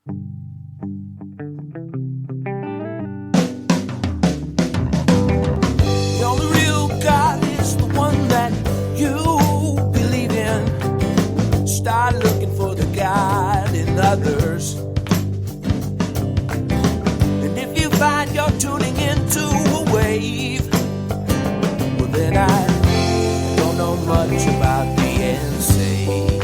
The only real God is the one that you believe in. Start looking for the God in others. And if you find you're tuning into a wave, well then I don't know much about being saved.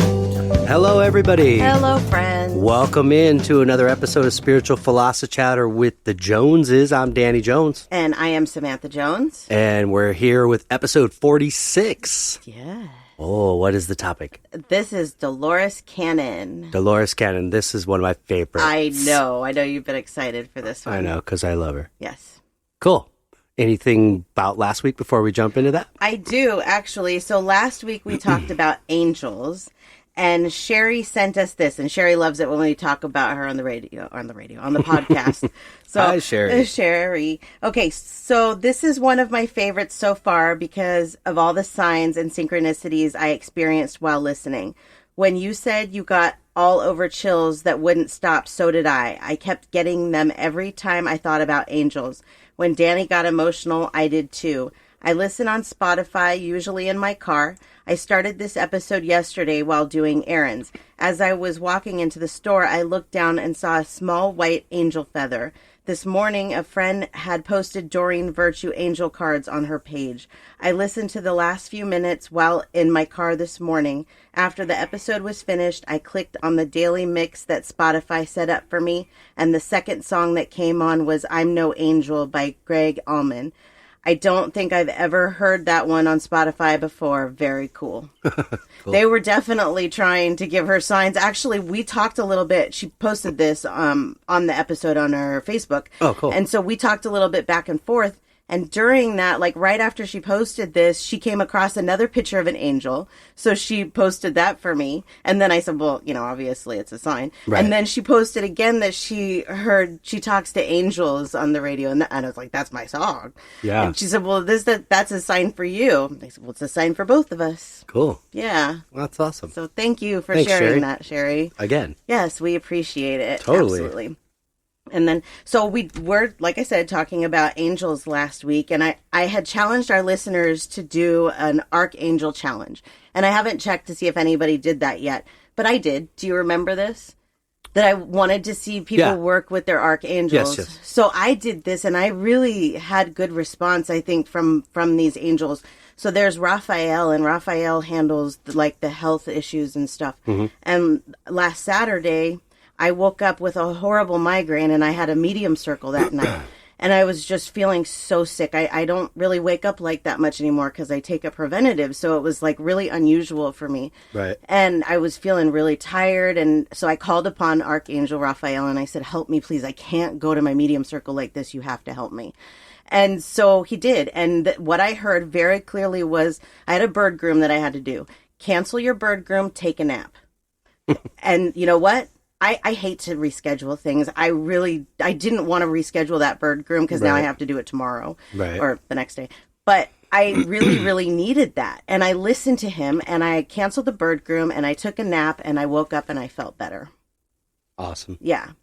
Hello, everybody. Hello, friends. Welcome in to another episode of Spiritual Philosophy Chatter with the Joneses. I'm Danny Jones. And I am Samantha Jones. And we're here with episode 46. Yeah. Oh, what is the topic? This is Dolores Cannon. Dolores Cannon. This is one of my favorites. I know you've been excited for this one. I know, because I love her. Yes. Cool. Anything about last week before we jump into that? I do, actually. So last week we talked about angels. And Sherry sent us this, and Sherry loves it when we talk about her on the podcast. So, hi, Sherry. Sherry. Okay, so this is one of my favorites so far because of all the signs and synchronicities I experienced while listening. When you said you got all over chills that wouldn't stop, so did I. I kept getting them every time I thought about angels. When Danny got emotional, I did too. I listen on Spotify, usually in my car. I started this episode yesterday while doing errands. As I was walking into the store, I looked down and saw a small white angel feather. This morning, a friend had posted Doreen Virtue angel cards on her page. I listened to the last few minutes while in my car this morning. After the episode was finished, I clicked on the daily mix that Spotify set up for me, and the second song that came on was I'm No Angel by Greg Allman. I don't think I've ever heard that one on Spotify before. Very cool. Cool. They were definitely trying to give her signs. Actually, we talked a little bit. She posted this on the episode on her Facebook. Oh, cool. And so we talked a little bit back and forth. And during that, like right after she posted this, she came across another picture of an angel. So she posted that for me. And then I said, well, obviously it's a sign. Right. And then she posted again that she talks to angels on the radio. And I was like, that's my song. Yeah. And she said, well, that's a sign for you. I said, well, it's a sign for both of us. Cool. Yeah. Well, that's awesome. So thank you for Thanks, sharing Sherry. that, Sherry. Again. Yes, we appreciate it. Totally. Absolutely. And then, so we were, like I said, talking about angels last week, and I had challenged our listeners to do an Archangel challenge. And I haven't checked to see if anybody did that yet, but I did. Do you remember this? That I wanted to see people work with their archangels. Yes. So I did this, and I really had good response, I think, from these angels. So there's Raphael, and Raphael handles the health issues and stuff. Mm-hmm. And last Saturday, I woke up with a horrible migraine, and I had a medium circle that night. And I was just feeling so sick. I don't really wake up like that much anymore because I take a preventative. So it was really unusual for me. Right. And I was feeling really tired. And so I called upon Archangel Raphael and I said, help me, please. I can't go to my medium circle like this. You have to help me. And so he did. And what I heard very clearly was I had a bird groom that I had to do. Cancel your bird groom, take a nap. And you know what? I hate to reschedule things. I didn't want to reschedule that bird groom because now I have to do it tomorrow or the next day. But I really, really needed that. And I listened to him and I canceled the bird groom and I took a nap and I woke up and I felt better. Awesome. Yeah.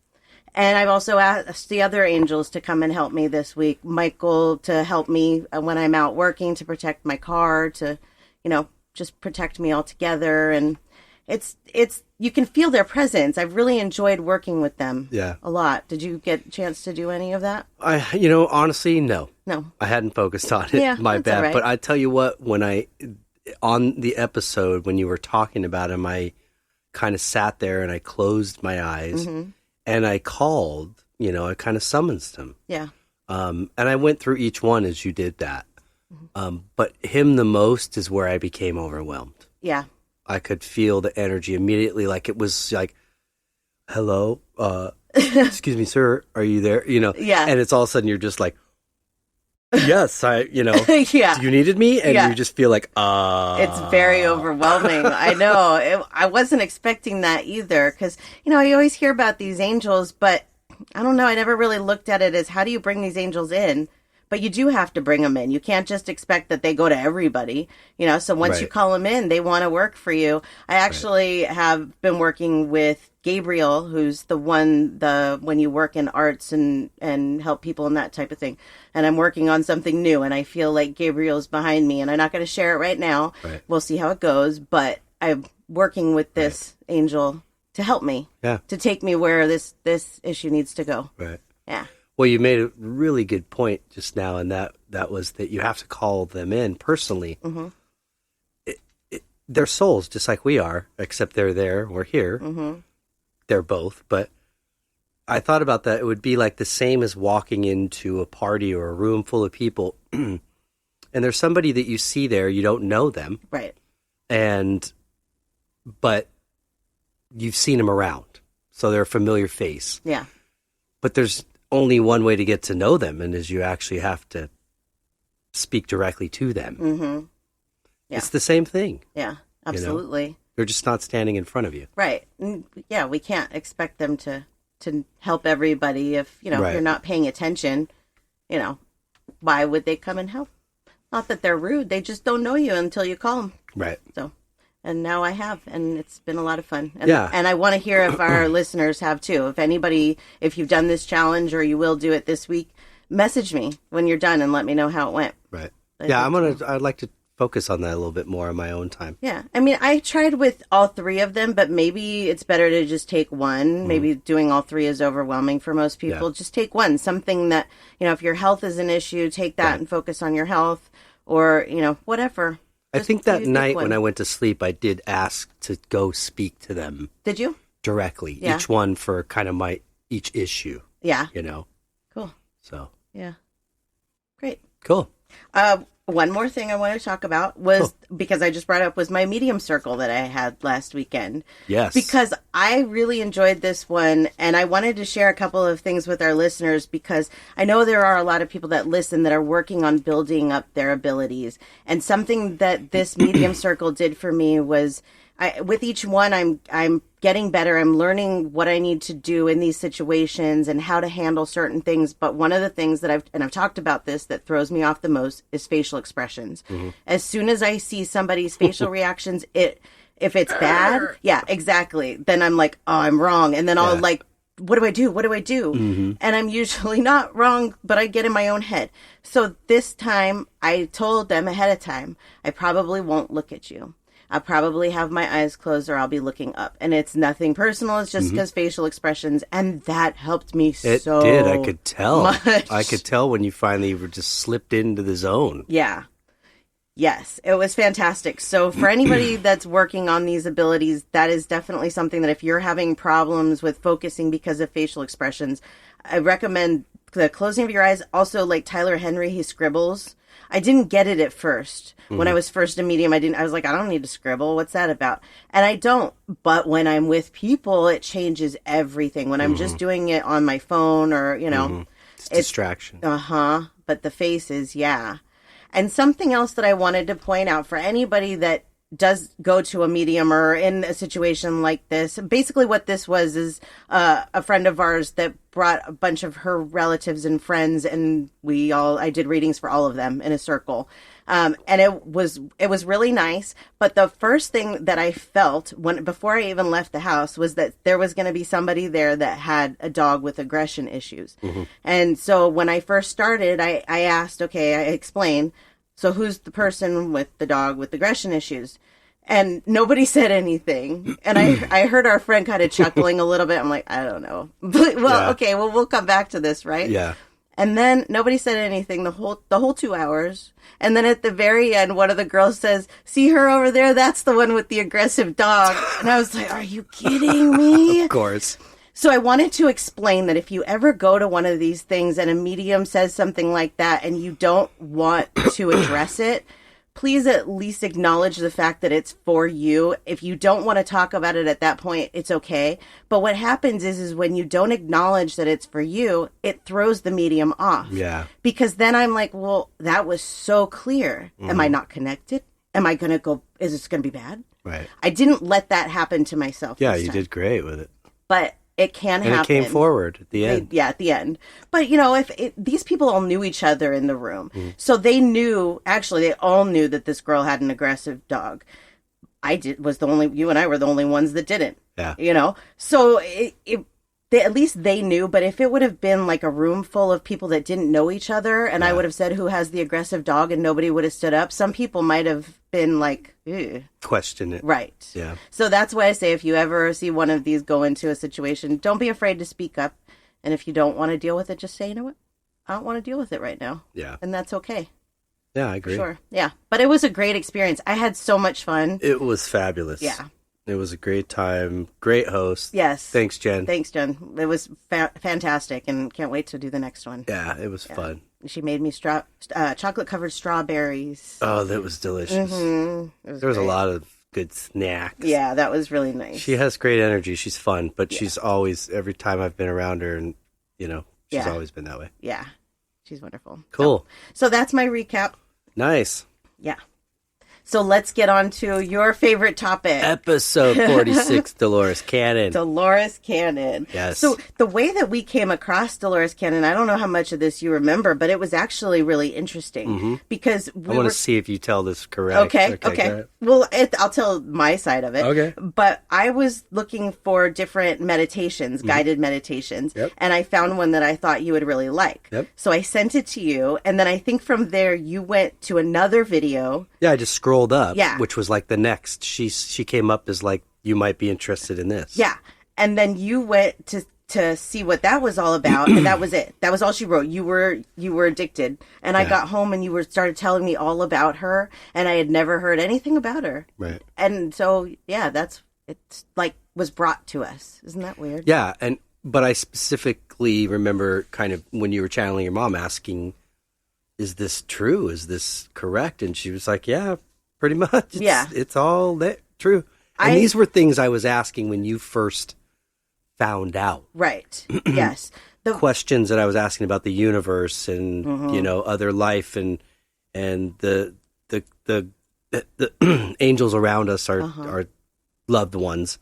And I've also asked the other angels to come and help me this week. Michael to help me when I'm out working, to protect my car, to, just protect me altogether. And it's you can feel their presence. I've really enjoyed working with them a lot. Did you get a chance to do any of that? Honestly, no. No. I hadn't focused on it. Yeah, My bad. right. But I tell you what, on the episode, when you were talking about him, I kind of sat there and I closed my eyes and I called, I kind of summoned him. Yeah. And I went through each one as you did that. But him the most is where I became overwhelmed. Yeah. I could feel the energy immediately, like it was like, hello, excuse me, sir, are you there? Yeah. And it's all of a sudden you're just like, yes, yeah. You needed me? And you just feel like, It's very overwhelming. I know. I wasn't expecting that either because, I always hear about these angels, but I don't know. I never really looked at it as how do you bring these angels in? But you do have to bring them in. You can't just expect that they go to everybody, so once you call them in, they want to work for you. I actually have been working with Gabriel, who's when you work in arts and help people and that type of thing. And I'm working on something new, and I feel like Gabriel's behind me, and I'm not going to share it right now. Right. We'll see how it goes, but I'm working with this angel to help me, to take me where this issue needs to go. Right. Yeah. Well, you made a really good point just now, and that was that you have to call them in personally. Mm-hmm. They're souls, just like we are, except they're there, we're here. Mm-hmm. They're both. But I thought about that. It would be like the same as walking into a party or a room full of people, and there's somebody that you see there, you don't know them. Right. But you've seen them around, so they're a familiar face. Yeah. But there's only one way to get to know them, and is you actually have to speak directly to them. Mm-hmm. Yeah. It's the same thing. Yeah, absolutely. They're just not standing in front of you. Right. Yeah, we can't expect them to help everybody if, you're not paying attention. Why would they come and help? Not that they're rude. They just don't know you until you call them. Right. So, and now I have, and it's been a lot of fun. And, and I want to hear if our listeners have too. If you've done this challenge or you will do it this week, message me when you're done and let me know how it went. Right. I'd like to focus on that a little bit more on my own time. Yeah. I mean, I tried with all three of them, but maybe it's better to just take one. Mm-hmm. Maybe doing all three is overwhelming for most people. Yeah. Just take one. Something that, if your health is an issue, take that and focus on your health or, whatever. I think that night when I went to sleep, I did ask to go speak to them. Did you? Directly. Yeah. Each one for kind of each issue. Yeah. Cool. So. Yeah. Great. Cool. One more thing I want to talk about was, because I just brought up, was my medium circle that I had last weekend. Yes. Because I really enjoyed this one, and I wanted to share a couple of things with our listeners, because I know there are a lot of people that listen that are working on building up their abilities. And something that this medium circle did for me was, with each one, I'm getting better. I'm learning what I need to do in these situations and how to handle certain things. But one of the things that I've talked about this that throws me off the most is facial expressions. Mm-hmm. As soon as I see somebody's facial reactions, if it's bad, yeah, exactly. Then I'm like, oh, I'm wrong. And then I'll what do I do? What do I do? Mm-hmm. And I'm usually not wrong, but I get in my own head. So this time I told them ahead of time, I probably won't look at you. I'll probably have my eyes closed or I'll be looking up. And it's nothing personal. It's just because facial expressions. And that helped me It did. I could tell. Much. I could tell when you finally were just slipped into the zone. Yeah. Yes. It was fantastic. So for anybody that's working on these abilities, that is definitely something that if you're having problems with focusing because of facial expressions, I recommend the closing of your eyes. Also, like Tyler Henry, he scribbles. I didn't get it at first. When I was first a medium, I was like, I don't need to scribble. What's that about? And I don't. But when I'm with people, it changes everything. When I'm just doing it on my phone or, it's distraction. But the faces, yeah. And something else that I wanted to point out for anybody that does go to a medium or in a situation like this. Basically what this was is a friend of ours that brought a bunch of her relatives and friends, and I did readings for all of them in a circle. And it was really nice. But the first thing that I felt before I even left the house was that there was going to be somebody there that had a dog with aggression issues. Mm-hmm. And so when I first started, I asked, I explained, so who's the person with the dog with aggression issues? And nobody said anything. And I heard our friend kind of chuckling a little bit. I'm like, I don't know. But, we'll come back to this, right? Yeah. And then nobody said anything the whole 2 hours. And then at the very end, one of the girls says, see her over there? That's the one with the aggressive dog. And I was like, are you kidding me? Of course. So I wanted to explain that if you ever go to one of these things and a medium says something like that and you don't want to address it, please at least acknowledge the fact that it's for you. If you don't want to talk about it at that point, it's okay. But what happens is when you don't acknowledge that it's for you, it throws the medium off. Yeah. Because then I'm like, well, that was so clear. Mm-hmm. Am I not connected? Am I going to go, is this going to be bad? Right. I didn't let that happen to myself. Yeah, you did great with it. But It can happen. And it came forward at the end. At the end. But, if these people all knew each other in the room. So they all knew that this girl had an aggressive dog. You and I were the only ones that didn't. Yeah. So at least they knew, but if it would have been like a room full of people that didn't know each other, and I would have said who has the aggressive dog and nobody would have stood up, some people might have been like, ew. Question it. Right. Yeah. So that's why I say if you ever see one of these go into a situation, don't be afraid to speak up. And if you don't want to deal with it, just say, you know what? I don't want to deal with it right now. Yeah. And that's okay. Yeah, I agree. Sure. Yeah. But it was a great experience. I had so much fun. It was fabulous. Yeah. It was a great time. Great host. Yes. Thanks, Jen. Thanks, Jen. It was fantastic, and can't wait to do the next one. Yeah, it was fun. She made me chocolate-covered strawberries. Oh, that was delicious. There was a lot of good snacks. Yeah, that was really nice. She has great energy. She's fun, but she's always, every time I've been around her, and, she's always been that way. Yeah. She's wonderful. Cool. So that's my recap. Nice. Yeah. So let's get on to your favorite topic. Episode 46, Dolores Cannon. Dolores Cannon. Yes. So the way that we came across Dolores Cannon, I don't know how much of this you remember, but it was actually really interesting because I want to see if you tell this correct. Okay. Well, I'll tell my side of it. Okay. But I was looking for different meditations, guided meditations, and I found one that I thought you would really like. Yep. So I sent it to you, and then I think from there you went to another video. Yeah, I just scrolled up, Yeah. which was like the next. She came up as like, you might be interested in this. Yeah. And then you went to see what that was all about, and that was it. That was all she wrote. You were addicted. And I got home and you started telling me all about her, and I had never heard anything about her. Right. And so, yeah, it's like was brought to us. Isn't that weird? Yeah, but I specifically remember kind of when you were channeling your mom asking, is this true? Is this correct? And she was like, yeah, pretty much. It's all true. And these were things I was asking when you first found out. Right. Yes. The questions that I was asking about the universe and, other life and the angels around us, our loved ones.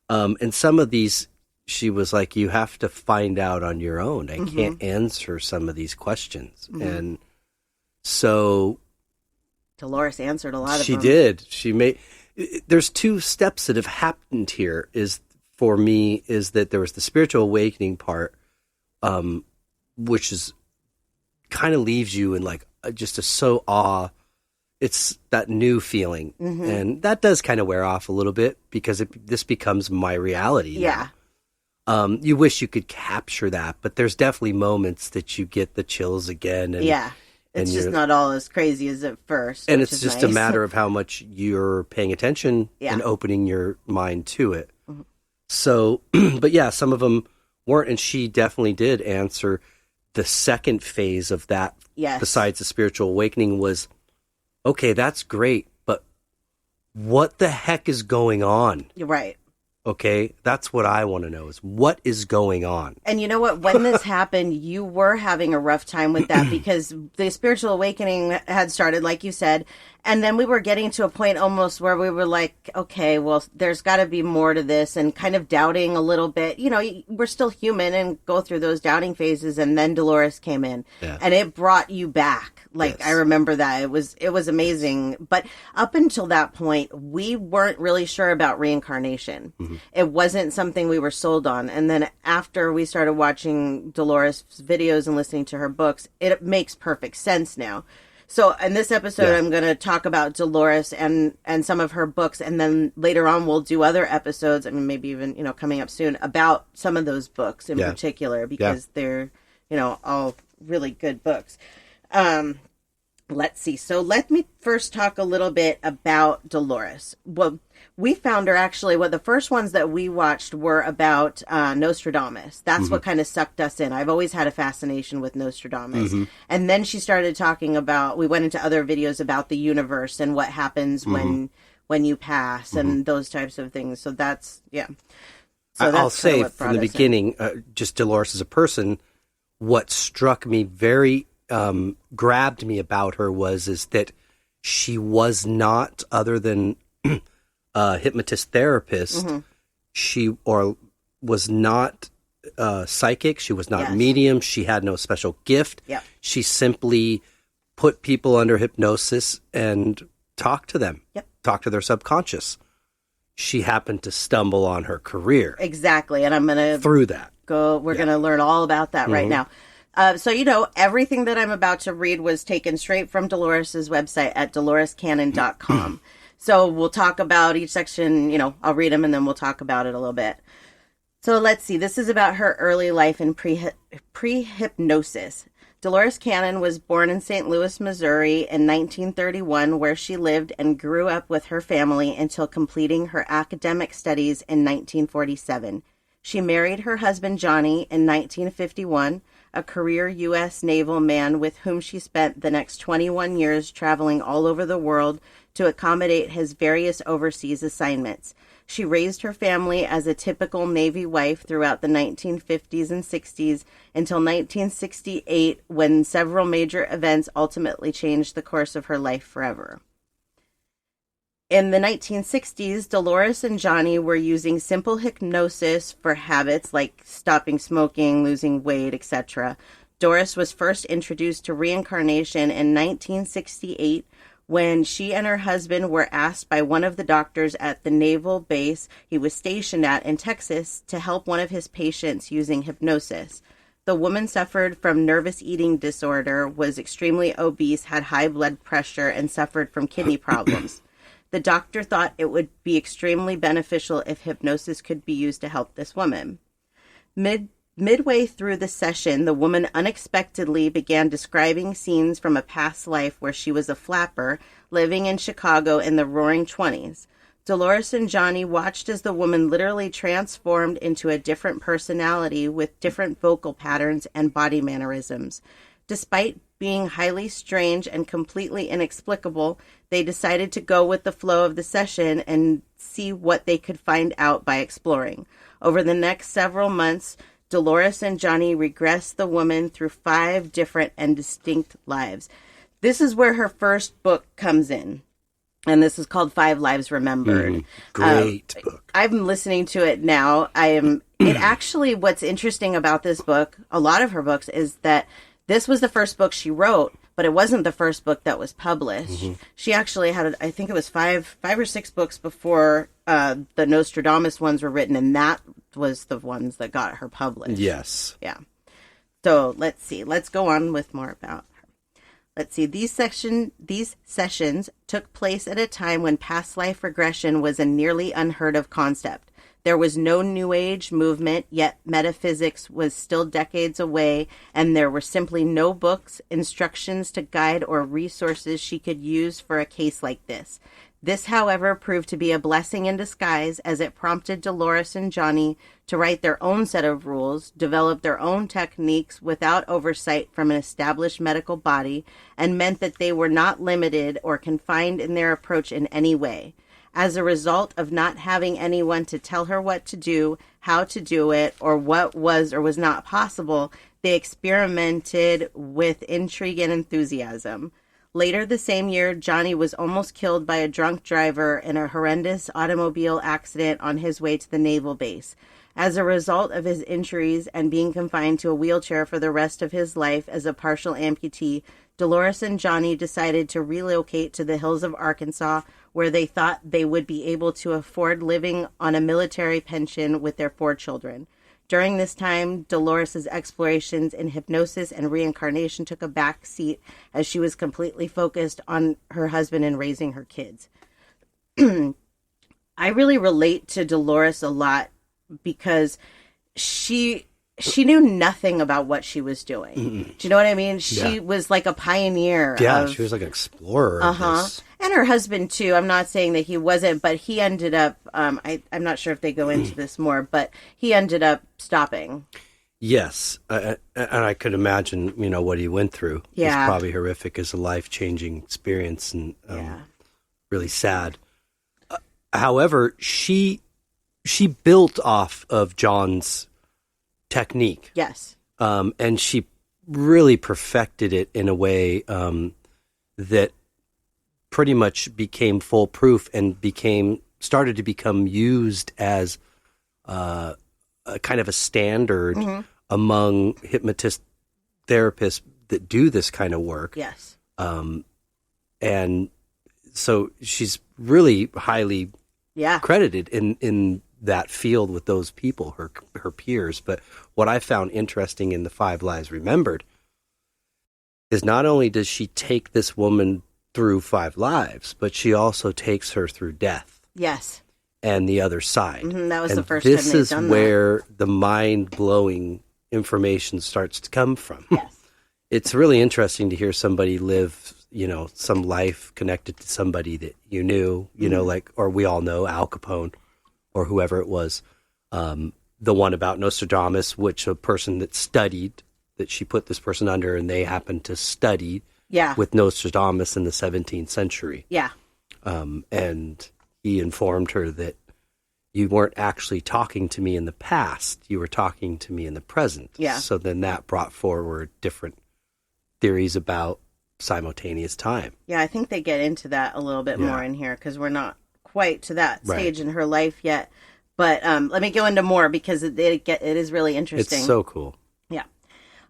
And some of these, she was like, you have to find out on your own. I can't answer some of these questions. And so Dolores answered a lot of them. She did. There's two steps that have happened here for me is that there was the spiritual awakening part, which is kind of leaves you in like just so awe. It's that new feeling. And that does kind of wear off a little bit because this becomes my reality. Yeah. Now. You wish you could capture that, but there's definitely moments that you get the chills again. And, yeah. It's just not all as crazy as at first. And it's just a matter of how much you're paying attention and opening your mind to it. So, but yeah, some of them weren't. And she definitely did answer the second phase of that. Yes. Besides the spiritual awakening was, okay, that's great. But what the heck is going on? You're right. Okay, that's what I want to know is what is going on. And you know what? When this happened, you were having a rough time with that because the spiritual awakening had started, like you said. And then we were getting to a point almost where we were like, okay, well, there's got to be more to this and kind of doubting a little bit. We're still human and go through those doubting phases. And then Dolores came in and it brought you back. Like, yes. I remember that. It was amazing. But up until that point, we weren't really sure about reincarnation. It wasn't something we were sold on. And then after we started watching Dolores' videos and listening to her books, it makes perfect sense now. So in this episode, I'm going to talk about Dolores and some of her books. And then later on, we'll do other episodes. I mean, maybe even, coming up soon about some of those books in particular, because they're, all really good books. Let's see. So let me first talk a little bit about Dolores. Well, we found her actually, the first ones that we watched were about Nostradamus. That's what kind of sucked us in. I've always had a fascination with Nostradamus. And then she started talking about, we went into other videos about the universe and what happens when you pass and those types of things. So that's, So I'll say from the beginning, just Dolores as a person, what struck me grabbed me about her is that she was not, other than a hypnotist therapist, she or was not psychic. She was not Yes. medium. She had no special gift. Yep. She simply put people under hypnosis and talked to them. Yep. Talked to their subconscious. She happened to stumble on her career Exactly. And I'm going to through that. we're going to learn all about that right now. So, everything that I'm about to read was taken straight from Dolores's website at dolorescannon.com. So we'll talk about each section, I'll read them and then we'll talk about it a little bit. So let's see. This is about her early life in pre-hypnosis. Dolores Cannon was born in St. Louis, Missouri in 1931, where she lived and grew up with her family until completing her academic studies in 1947. She married her husband, Johnny, in 1951, a career U.S. naval man with whom she spent the next 21 years traveling all over the world to accommodate his various overseas assignments. She raised her family as a typical Navy wife throughout the 1950s and 60s until 1968, when several major events ultimately changed the course of her life forever. In the 1960s, Dolores and Johnny were using simple hypnosis for habits like stopping smoking, losing weight, etc. Doris was first introduced to reincarnation in 1968 when she and her husband were asked by one of the doctors at the naval base he was stationed at in Texas to help one of his patients using hypnosis. The woman suffered from nervous eating disorder, was extremely obese, had high blood pressure, and suffered from kidney problems. The doctor thought it would be extremely beneficial if hypnosis could be used to help this woman. Midway through the session, the woman unexpectedly began describing scenes from a past life where she was a flapper living in Chicago in the Roaring '20s. Dolores and Johnny watched as the woman literally transformed into a different personality with different vocal patterns and body mannerisms. Despite being highly strange and completely inexplicable, they decided to go with the flow of the session and see what they could find out by exploring. Over the next several months, Dolores and Johnny regressed the woman through 5 different and distinct lives. This is where her first book comes in, and this is called 5 Lives Remembered. Great book. I'm listening to it now. Actually, what's interesting about this book, a lot of her books, is that this was the first book she wrote, but it wasn't the first book that was published. She actually had, I think it was five or six books before the Nostradamus ones were written, and that was the ones that got her published. Yes. Yeah. So let's see. Let's go on with more about her. Let's see. These sessions took place at a time when past life regression was a nearly unheard of concept. There was no New Age movement, yet metaphysics was still decades away, and there were simply no books, instructions to guide, or resources she could use for a case like this. This, however, proved to be a blessing in disguise, as it prompted Dolores and Johnny to write their own set of rules, develop their own techniques without oversight from an established medical body, and meant that they were not limited or confined in their approach in any way. As a result of not having anyone to tell her what to do, how to do it, or what was or was not possible, they experimented with intrigue and enthusiasm. Later the same year, Johnny was almost killed by a drunk driver in a horrendous automobile accident on his way to the naval base. As a result of his injuries and being confined to a wheelchair for the rest of his life as a partial amputee, Dolores and Johnny decided to relocate to the hills of Arkansas, where they thought they would be able to afford living on a military pension with their 4 children. During this time, Dolores' explorations in hypnosis and reincarnation took a back seat as she was completely focused on her husband and raising her kids. I really relate to Dolores a lot because she knew nothing about what she was doing. Do you know what I mean? She was like a pioneer. Yeah, she was like an explorer. And her husband, too. I'm not saying that he wasn't, but he ended up, I'm not sure if they go into this more, but he ended up stopping. Yes. And I could imagine, what he went through. Yeah. It's probably horrific. It's a life-changing experience and really sad. However, she built off of John's technique. Yes. And she really perfected it in a way that pretty much became foolproof and started to become used as a a kind of a standard among hypnotist therapists that do this kind of work. Yes. And so she's really highly credited in that field with those people, her peers. But what I found interesting in the 5 Lives Remembered is not only does she take this woman through 5 lives, but she also takes her through death. Yes. And the other side. That was and the first time they've done that. This is where the mind-blowing information starts to come from. Yes. It's really interesting to hear somebody live, some life connected to somebody that you knew, like, or we all know, Al Capone or whoever it was. The one about Nostradamus, which a person that studied, that she put this person under, and they happened to study with Nostradamus in the 17th century. Yeah. And he informed her that you weren't actually talking to me in the past. You were talking to me in the present. Yeah. So then that brought forward different theories about simultaneous time. Yeah, I think they get into that a little bit more in here because we're not quite to that stage in her life yet. But let me go into more because it is really interesting. It's so cool. Yeah.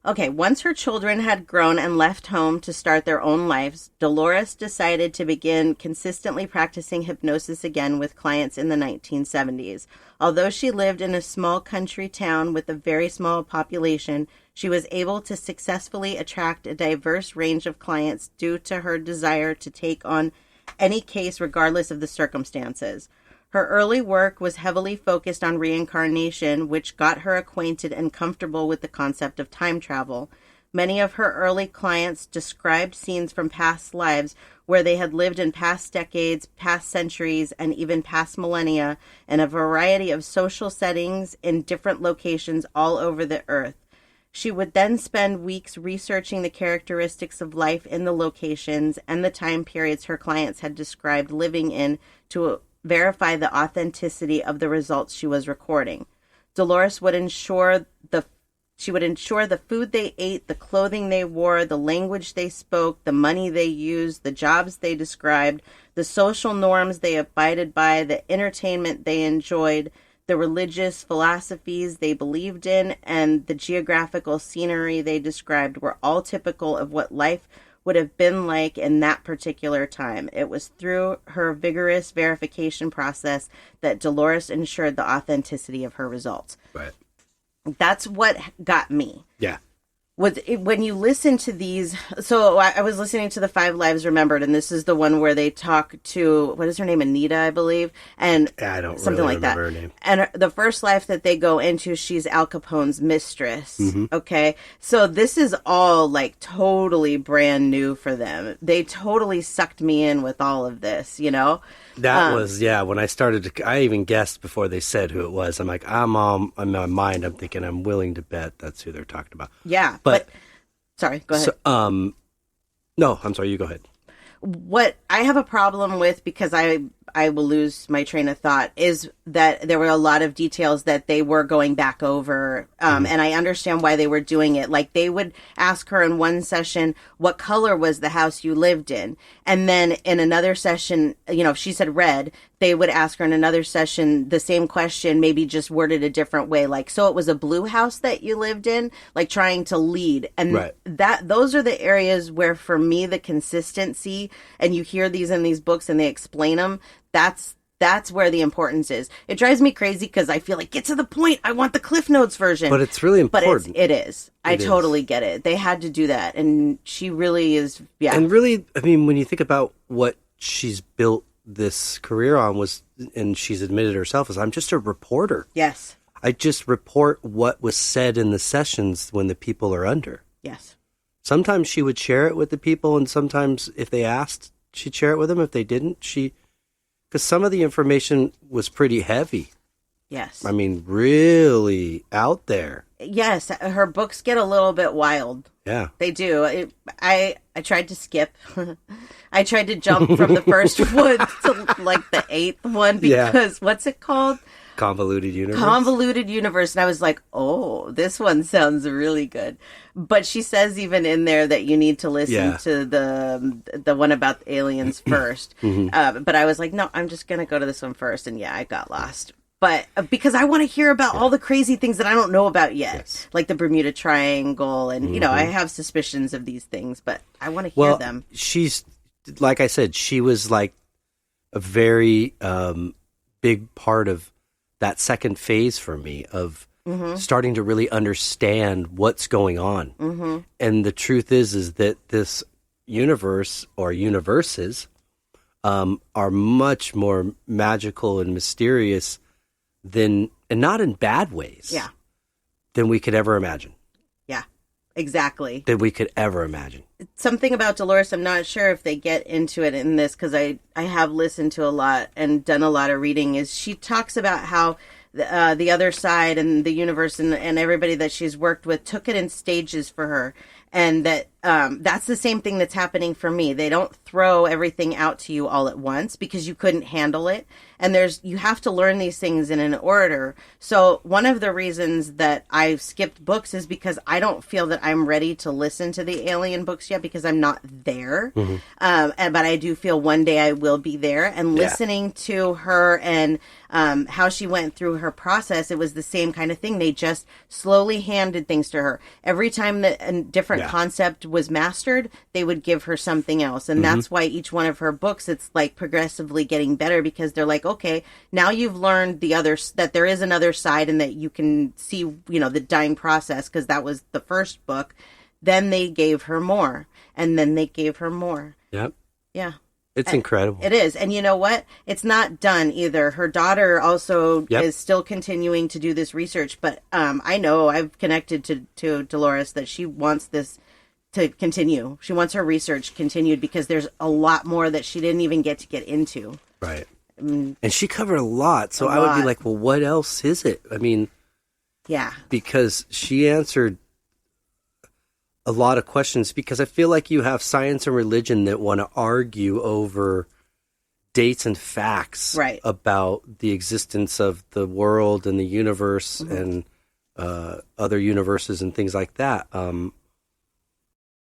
Okay, once her children had grown and left home to start their own lives, Dolores decided to begin consistently practicing hypnosis again with clients in the 1970s. Although she lived in a small country town with a very small population, she was able to successfully attract a diverse range of clients due to her desire to take on any case regardless of the circumstances. Her early work was heavily focused on reincarnation, which got her acquainted and comfortable with the concept of time travel. Many of her early clients described scenes from past lives where they had lived in past decades, past centuries, and even past millennia in a variety of social settings in different locations all over the earth. She would then spend weeks researching the characteristics of life in the locations and the time periods her clients had described living in to verify the authenticity of the results she was recording. Dolores would ensure the food they ate, the clothing they wore, the language they spoke, the money they used, the jobs they described, the social norms they abided by, the entertainment they enjoyed, the religious philosophies they believed in, and the geographical scenery they described were all typical of what life would have been like in that particular time. It was through her vigorous verification process that Dolores ensured the authenticity of her results. Right. That's what got me. Yeah. When you listen to these, so I was listening to the 5 Lives Remembered, and this is the one where they talk to, what is her name, Anita, I believe, and I don't something really like that. remember her name. And the first life that they go into, she's Al Capone's mistress. Mm-hmm. Okay, so this is all like totally brand new for them. They totally sucked me in with all of this, That was, when I started I even guessed before they said who it was. I'm like, in my mind, I'm thinking, I'm willing to bet that's who they're talking about. Yeah. But sorry, go ahead. So, no, I'm sorry, you go ahead. What I have a problem with, because I will lose my train of thought, is that there were a lot of details that they were going back over. And I understand why they were doing it. Like, they would ask her in one session, what color was the house you lived in? And then in another session, if she said red, they would ask her in another session the same question, maybe just worded a different way. Like, so it was a blue house that you lived in, like trying to lead. And those are the areas where, for me, the consistency, and you hear these in these books and they explain them, that's where the importance is. It drives me crazy because I feel like, get to the point. I want the Cliff Notes version. But it's really important. But it is. I totally get it. They had to do that. And she really is, And really, I mean, when you think about what she's built this career on and she's admitted herself, is I'm just a reporter. Yes. I just report what was said in the sessions when the people are under. Yes. Sometimes she would share it with the people, and sometimes if they asked, she'd share it with them. If they didn't, because some of the information was pretty heavy. Yes. I mean, really out there. Yes. Her books get a little bit wild. Yeah. They do. I tried to skip. I tried to jump from the first one to like the 8th one because what's it called? Convoluted Universe. Convoluted Universe. And I was like, oh, this one sounds really good. But she says even in there that you need to listen to the one about the aliens first. But I was like, no, I'm just going to go to this one first. And I got lost. But because I want to hear about all the crazy things that I don't know about yet, Yes. like the Bermuda Triangle, and you know, I have suspicions of these things, but I want to hear Well, them. she's, like I said, she was like a very big part of that second phase for me of starting to really understand what's going on. And the truth is that this universe or universes are much more magical and mysterious than, and not in bad ways, Yeah. than we could ever imagine. Yeah, exactly. That we could ever imagine. Something about Dolores, I'm not sure if they get into it in this, because I have listened to a lot and done a lot of reading, is she talks about how the other side and the universe and everybody that she's worked with took it in stages for her. And that that's the same thing that's happening for me. They don't throw everything out to you all at once because you couldn't handle it. And you have to learn these things in an order. So one of the reasons that I've skipped books is because I don't feel that I'm ready to listen to the alien books yet, because I'm not there. But I do feel one day I will be there. And listening to her and how she went through her process, it was the same kind of thing. They just slowly handed things to her. Every time that a different concept was mastered, they would give her something else. And that's why each one of her books, it's like progressively getting better, because they're like, okay, now you've learned that there is another side and that you can see, you know, the dying process, because that was the first book. Then they gave her more, and then they gave her more. Yep. Yeah. It's incredible. It is. And you know what? It's not done either. Her daughter also is still continuing to do this research. But I know I've connected to Dolores that she wants this to continue. She wants her research continued, because there's a lot more that she didn't even get into. Right. And she covered a lot. So I would be like, well, what else is it? I mean, yeah, because she answered a lot of questions, because I feel like you have science and religion that want to argue over dates and facts about the existence of the world and the universe and other universes and things like that. And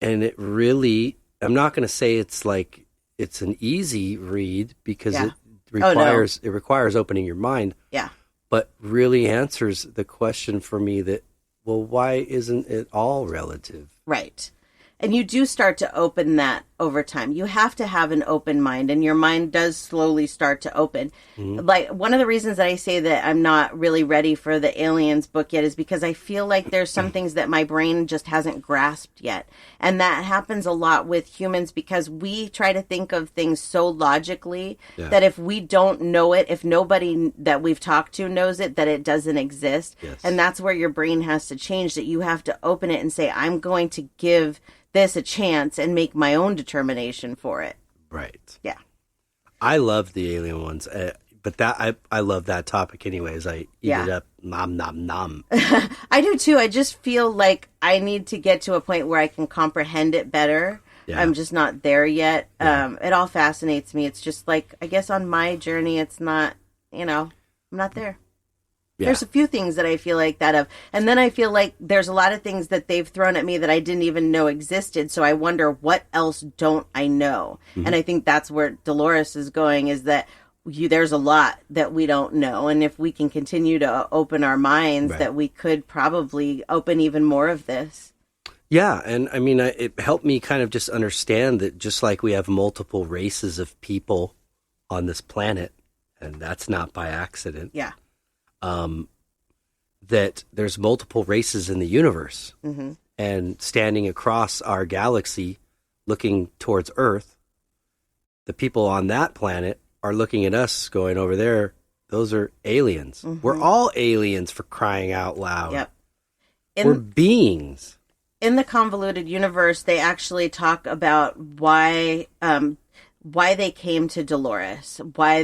it really, I'm not going to say it's like it's an easy read, because it requires opening your mind. Yeah. But really answers the question for me that, well, why isn't it all relative? Right. And you do start to open that over time. You have to have an open mind, and your mind does slowly start to open. Like, one of the reasons that I say that I'm not really ready for the aliens book yet is because I feel like there's some things that my brain just hasn't grasped yet. And that happens a lot with humans, because we try to think of things so logically that if we don't know it, if nobody that we've talked to knows it, that it doesn't exist. And that's where your brain has to change, that you have to open it and say, I'm going to give this a chance and make my own determination for it. Right. Yeah. I love the alien ones, but that I love that topic anyways. I eat it up, nom, nom, nom. I do too. I just feel like I need to get to a point where I can comprehend it better. Yeah. I'm just not there yet. Yeah. It all fascinates me. It's just like, I guess on my journey, it's not, I'm not there. Yeah. There's a few things that I feel like that of. And then I feel like there's a lot of things that they've thrown at me that I didn't even know existed. So I wonder, what else don't I know? And I think that's where Dolores is going, is that there's a lot that we don't know. And if we can continue to open our minds, that we could probably open even more of this. Yeah. And I mean, it helped me kind of just understand that just like we have multiple races of people on this planet, and that's not by accident. Yeah. That there's multiple races in the universe, and standing across our galaxy, looking towards Earth, the people on that planet are looking at us going, over there, those are aliens. We're all aliens, for crying out loud. Yep. We're beings. In the convoluted universe, they actually talk about why they came to Dolores, why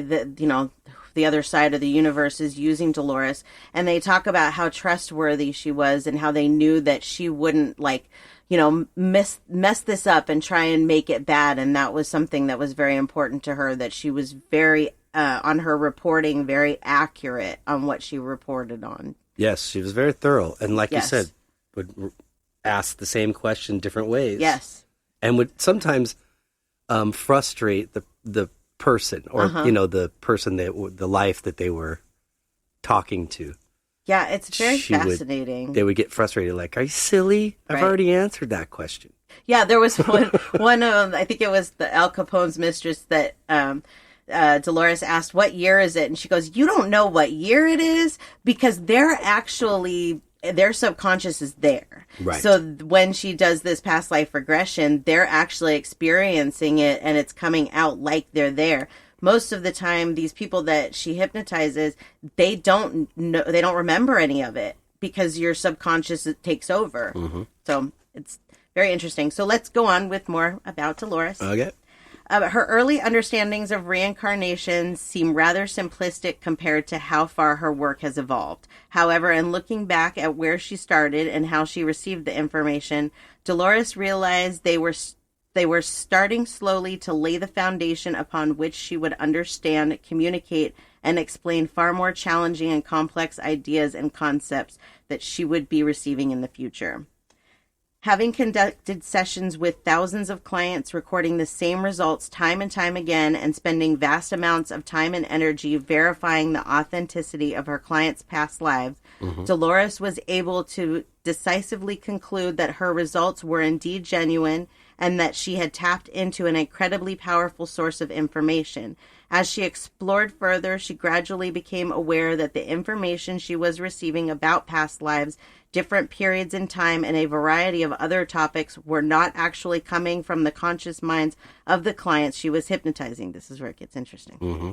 the other side of the universe is using Dolores, and they talk about how trustworthy she was and how they knew that she wouldn't mess this up and try and make it bad. And that was something that was very important to her, that she was very on her reporting, very accurate on what she reported on. Yes, she was very thorough, and like you said, would ask the same question different ways. Yes, and would sometimes frustrate the person, or the person the life that they were talking to. Yeah, it's very fascinating. They would get frustrated, like, "Are you silly? I've already answered that question." Yeah, there was one I think it was the Al Capone's mistress that Dolores asked, "What year is it?" And she goes, "You don't know what year it is because their subconscious is there." Right. So when she does this past life regression, they're actually experiencing it and it's coming out like they're there. Most of the time, these people that she hypnotizes, they don't remember any of it because your subconscious takes over. Mm-hmm. So it's very interesting. So let's go on with more about Dolores. Okay. Her early understandings of reincarnation seem rather simplistic compared to how far her work has evolved. However, in looking back at where she started and how she received the information, Dolores realized they were starting slowly to lay the foundation upon which she would understand, communicate, and explain far more challenging and complex ideas and concepts that she would be receiving in the future. Having conducted sessions with thousands of clients, recording the same results time and time again, and spending vast amounts of time and energy verifying the authenticity of her clients' past lives, Dolores was able to decisively conclude that her results were indeed genuine and that she had tapped into an incredibly powerful source of information. As she explored further, she gradually became aware that the information she was receiving about past lives, different periods in time, and a variety of other topics were not actually coming from the conscious minds of the clients she was hypnotizing. This is where it gets interesting. Mm-hmm.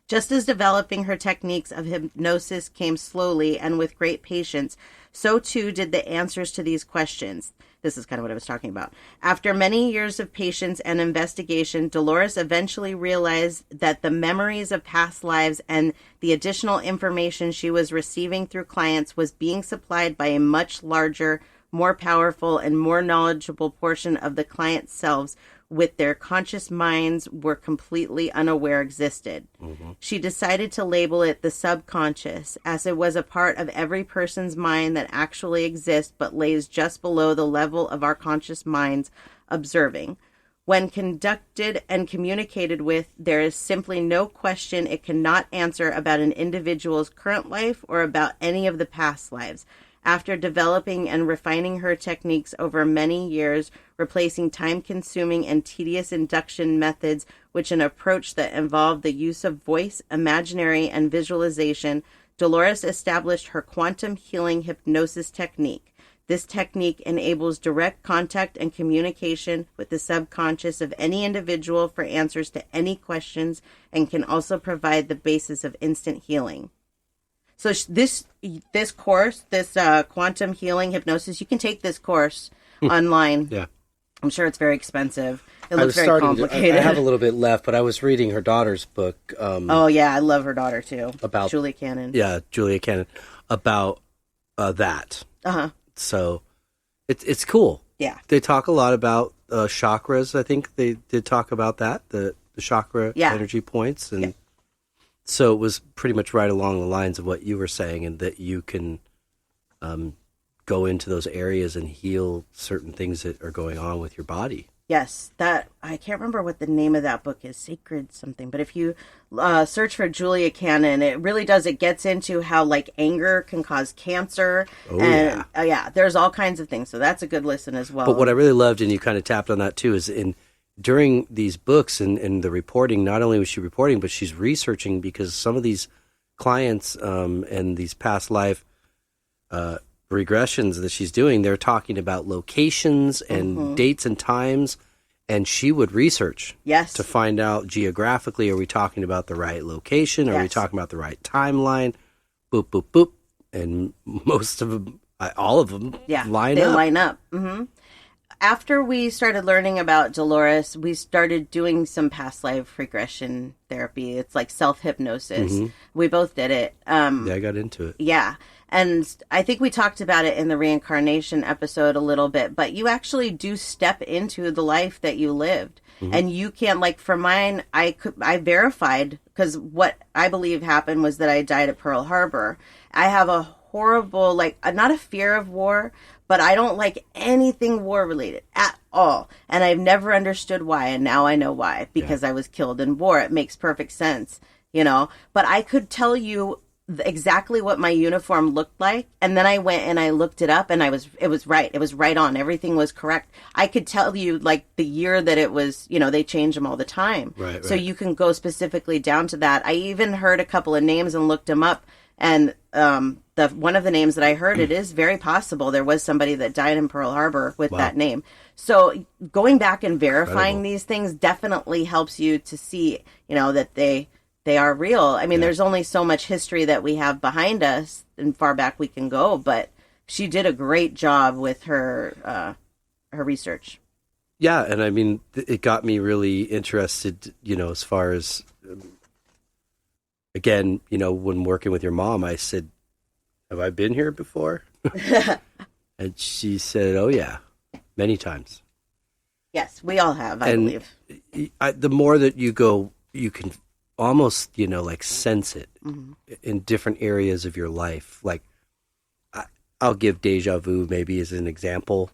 Just as developing her techniques of hypnosis came slowly and with great patience, so too did the answers to these questions. This is kind of what I was talking about. After many years of patience and investigation, Dolores eventually realized that the memories of past lives and the additional information she was receiving through clients was being supplied by a much larger, more powerful, and more knowledgeable portion of the client's selves with their conscious minds were completely unaware existed. Mm-hmm. She decided to label it the subconscious, as it was a part of every person's mind that actually exists but lays just below the level of our conscious minds observing. When conducted and communicated with, there is simply no question it cannot answer about an individual's current life or about any of the past lives. After developing and refining her techniques over many years, replacing time-consuming and tedious induction methods with an approach that involved the use of voice, imaginary, and visualization, Dolores established her quantum healing hypnosis technique. This technique enables direct contact and communication with the subconscious of any individual for answers to any questions and can also provide the basis of instant healing. So this course, this quantum healing hypnosis, you can take this course online. Yeah. I'm sure it's very expensive. It looks very complicated. I have a little bit left, but I was reading her daughter's book. Oh, yeah. I love her daughter, too. About Julia Cannon. Yeah, Julia Cannon. About that. Uh-huh. So it's cool. Yeah. They talk a lot about chakras. I think they did talk about that, the chakra energy points. And so it was pretty much right along the lines of what you were saying, and that you can go into those areas and heal certain things that are going on with your body. Yes, that I can't remember what the name of that book is, Sacred something. But if you search for Julia Cannon, it really does. It gets into how like anger can cause cancer. Oh, and, yeah, there's all kinds of things. So that's a good listen as well. But what I really loved, and you kind of tapped on that too, is during these books and the reporting, not only was she reporting, but she's researching, because some of these clients and these past life regressions that she's doing, they're talking about locations and dates and times, and she would research to find out geographically, are we talking about the right location? Are we talking about the right timeline? Boop, boop, boop. And most of them, all of them line up. Mm-hmm. After we started learning about Dolores, we started doing some past life regression therapy. It's like self-hypnosis. Mm-hmm. We both did it. I got into it. Yeah. And I think we talked about it in the reincarnation episode a little bit, but you actually do step into the life that you lived. Mm-hmm. And you can, like for mine, I verified, because what I believe happened was that I died at Pearl Harbor. I have a horrible, like, not a fear of war, but I don't like anything war related at all. And I've never understood why. And now I know why, because I was killed in war. It makes perfect sense, you know, but I could tell you exactly what my uniform looked like. And then I went and I looked it up, and it was right. It was right on. Everything was correct. I could tell you like the year that it was, they change them all the time. Right. So you can go specifically down to that. I even heard a couple of names and looked them up. And one of the names that I heard, it is very possible there was somebody that died in Pearl Harbor with that name. So going back and verifying these things definitely helps you to see, that they are real. I mean, there's only so much history that we have behind us and far back we can go, but she did a great job with her research. Yeah, and I mean, it got me really interested, as far as, again, when working with your mom, I said, have I been here before? And she said, oh, yeah, many times. Yes, we all have, I believe. The more that you go, you can almost, like sense it in different areas of your life. Like, I'll give deja vu maybe as an example,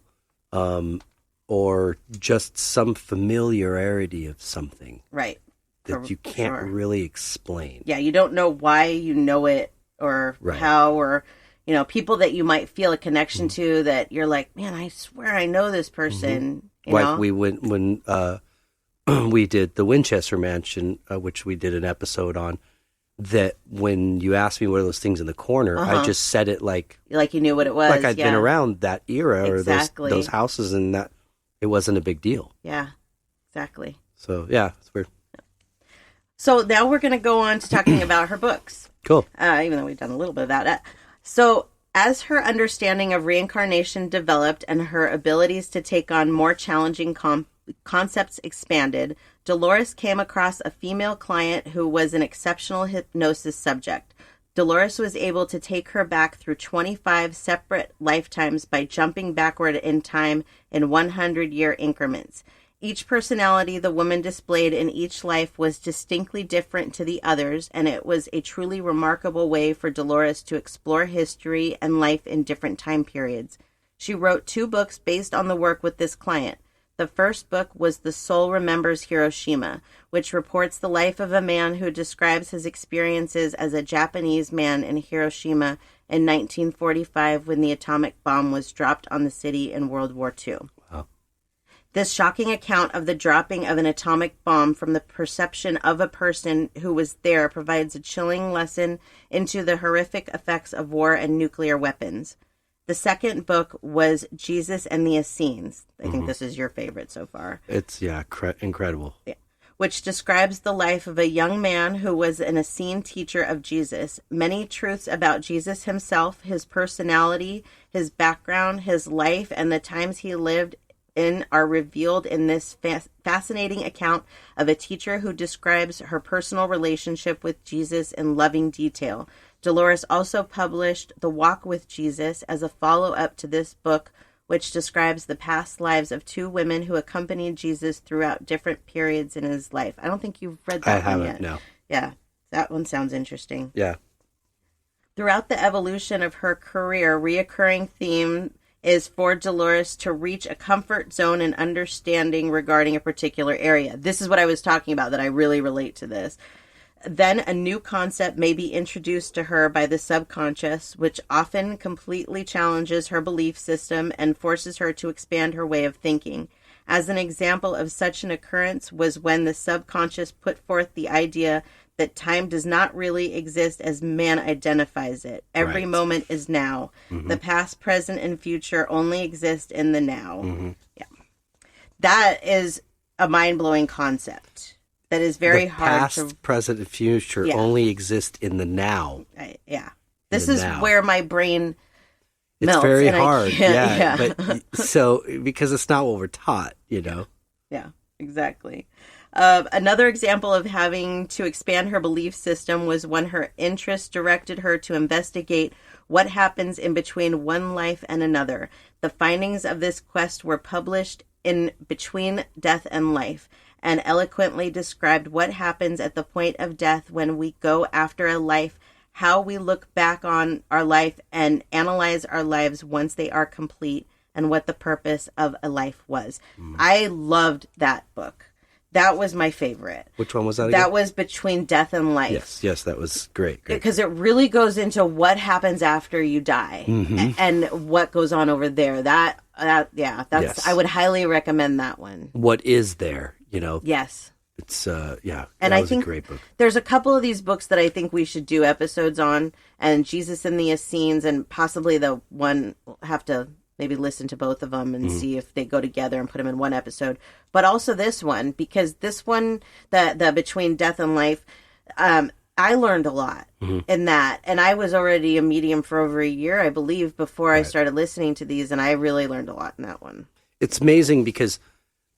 or just some familiarity of something. Right. That you can't really explain. Yeah, you don't know why you know it or how, or, people that you might feel a connection to that you're like, man, I swear I know this person. Like we went when we did the Winchester Mansion, which we did an episode on, that when you asked me what are those things in the corner, I just said it like you knew what it was. Like I'd been around that era or those houses, and that it wasn't a big deal. Yeah, exactly. So, yeah, it's weird. So now we're going to go on to talking about her books. Cool. Even though we've done a little bit of that. So as her understanding of reincarnation developed and her abilities to take on more challenging concepts expanded, Dolores came across a female client who was an exceptional hypnosis subject. Dolores was able to take her back through 25 separate lifetimes by jumping backward in time in 100-year increments. Each personality the woman displayed in each life was distinctly different to the others, and it was a truly remarkable way for Dolores to explore history and life in different time periods. She wrote 2 books based on the work with this client. The first book was The Soul Remembers Hiroshima, which reports the life of a man who describes his experiences as a Japanese man in Hiroshima in 1945 when the atomic bomb was dropped on the city in World War II. Wow. This shocking account of the dropping of an atomic bomb from the perception of a person who was there provides a chilling lesson into the horrific effects of war and nuclear weapons. The second book was Jesus and the Essenes. I think this is your favorite so far. It's, incredible. Yeah. Which describes the life of a young man who was an Essene teacher of Jesus. Many truths about Jesus himself, his personality, his background, his life, and the times he lived in are revealed in this fascinating account of a teacher who describes her personal relationship with Jesus in loving detail. Dolores also published The Walk with Jesus as a follow-up to this book, which describes the past lives of 2 women who accompanied Jesus throughout different periods in his life. I don't think you've read that one yet. I haven't, no. Yeah, that one sounds interesting. Yeah. Throughout the evolution of her career, reoccurring theme is for Dolores to reach a comfort zone and understanding regarding a particular area. This is what I was talking about, that I really relate to this. Then a new concept may be introduced to her by the subconscious, which often completely challenges her belief system and forces her to expand her way of thinking. As an example of such an occurrence was when the subconscious put forth the idea that time does not really exist as man identifies it. Every moment is now. The past, present, and future only exist in the now. Yeah. That is a mind-blowing concept. That is very hard to... Past, present, and future only exist in the now. This is where my brain melts. It's very hard, but so, because it's not what we're taught, Yeah, exactly. Another example of having to expand her belief system was when her interest directed her to investigate what happens in between one life and another. The findings of this quest were published in Between Death and Life, and eloquently described what happens at the point of death when we go after a life, how we look back on our life and analyze our lives once they are complete, and what the purpose of a life was. I loved that book. That was my favorite. Which one was that again? That was Between Death and Life. Yes, that was great. Because it really goes into what happens after you die and what goes on over there. That's I would highly recommend that one. What is there, Yes. It's and I was think a great book. There's a couple of these books that I think we should do episodes on, and Jesus and the Essenes, and possibly the one we'll have to maybe listen to both of them and see if they go together and put them in one episode. But also this one, because this one, the Between Death and Life, I learned a lot in that. And I was already a medium for over a year, I believe, before I started listening to these. And I really learned a lot in that one. It's amazing because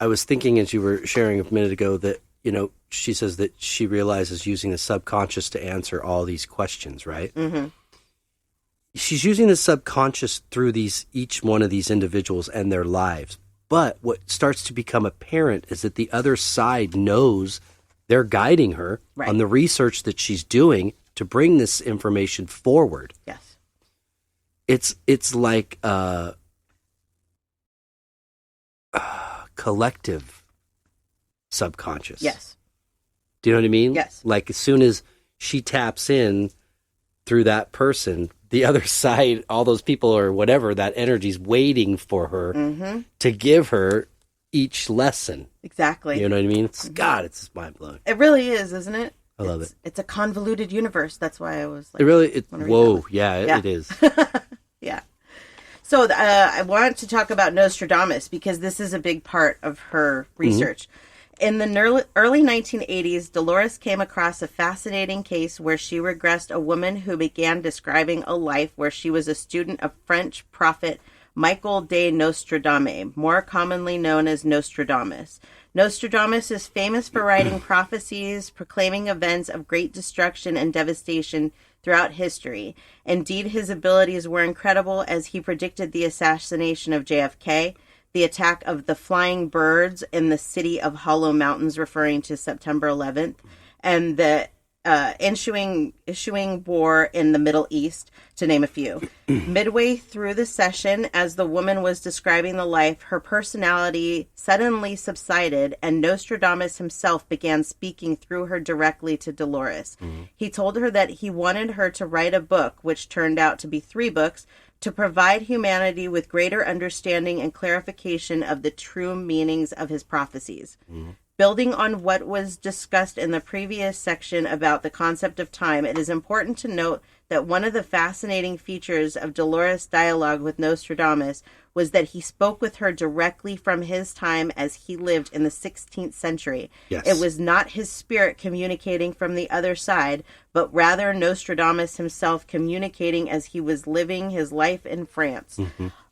I was thinking as you were sharing a minute ago that, she says that she realizes using the subconscious to answer all these questions, right? Mm-hmm. She's using the subconscious through each one of these individuals and their lives. But what starts to become apparent is that the other side knows they're guiding her on the research that she's doing to bring this information forward. Yes. It's like a collective subconscious. Yes. Do you know what I mean? Yes. Like as soon as she taps in through that person, the other side, all those people or whatever, that energy's waiting for her to give her each lesson. Exactly. You know what I mean? It's just mind blowing. It really is, isn't it? I love it. It's a convoluted universe. That's why I was like, it is. Yeah. So I want to talk about Nostradamus because this is a big part of her research. In the early 1980s, Dolores came across a fascinating case where she regressed a woman who began describing a life where she was a student of French prophet Michael de Nostradamus, more commonly known as Nostradamus. Nostradamus is famous for writing prophecies, proclaiming events of great destruction and devastation throughout history. Indeed, his abilities were incredible as he predicted the assassination of JFK, the attack of the flying birds in the city of Hollow Mountains, referring to September 11th, and the ensuing war in the Middle East, to name a few. Midway through the session, as the woman was describing the life, her personality suddenly subsided, and Nostradamus himself began speaking through her directly to Dolores. He told her that he wanted her to write a book, which turned out to be 3 books, to provide humanity with greater understanding and clarification of the true meanings of his prophecies. Building on what was discussed in the previous section about the concept of time, it is important to note that one of the fascinating features of Dolores' dialogue with Nostradamus was that he spoke with her directly from his time as he lived in the 16th century. Yes. It was not his spirit communicating from the other side, but rather Nostradamus himself communicating as he was living his life in France.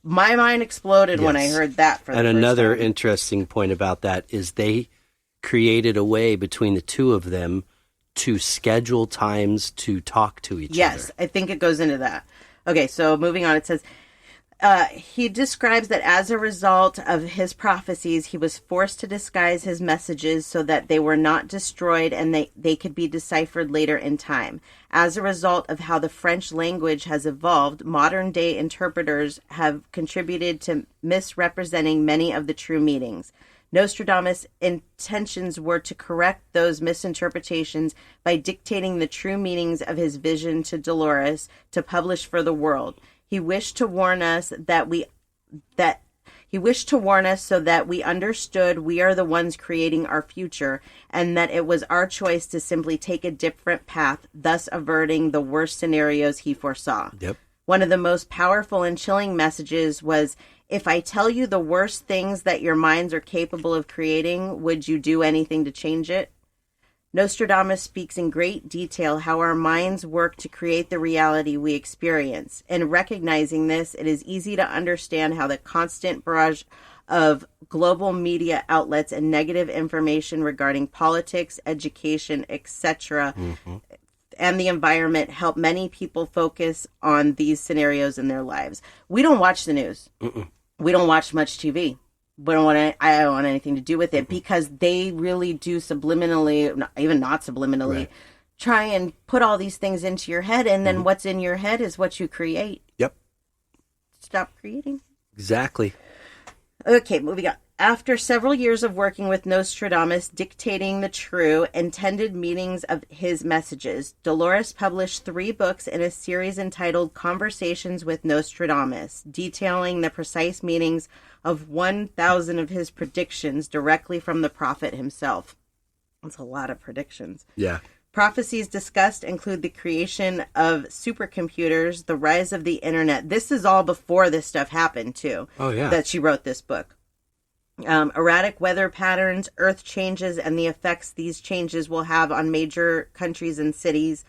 My mind exploded when I heard that for the first time. And another interesting point about that is they created a way between the two of them to schedule times to talk to each other. Yes, I think it goes into that. Okay, so moving on, it says, he describes that as a result of his prophecies, he was forced to disguise his messages so that they were not destroyed and they could be deciphered later in time. As a result of how the French language has evolved, modern-day interpreters have contributed to misrepresenting many of the true meanings. Nostradamus' intentions were to correct those misinterpretations by dictating the true meanings of his vision to Dolores to publish for the world. He wished to warn us so that we understood we are the ones creating our future, and that it was our choice to simply take a different path, thus averting the worst scenarios he foresaw. Yep. One of the most powerful and chilling messages was, if I tell you the worst things that your minds are capable of creating, would you do anything to change it? Nostradamus speaks in great detail how our minds work to create the reality we experience. In recognizing this, it is easy to understand how the constant barrage of global media outlets and negative information regarding politics, education, etc., and the environment help many people focus on these scenarios in their lives. We don't watch the news. We don't watch much TV. I don't want anything to do with it because they really do subliminally, even not subliminally, try and put all these things into your head. And then what's in your head is what you create. Yep. Stop creating. Exactly. Okay, moving on. After several years of working with Nostradamus, dictating the true, intended meanings of his messages, Dolores published 3 books in a series entitled Conversations with Nostradamus, detailing the precise meanings of 1,000 of his predictions directly from the prophet himself. That's a lot of predictions. Yeah. Prophecies discussed include the creation of supercomputers, the rise of the internet. This is all before this stuff happened, too. Oh, yeah. That she wrote this book. Erratic weather patterns, earth changes, and the effects these changes will have on major countries and cities.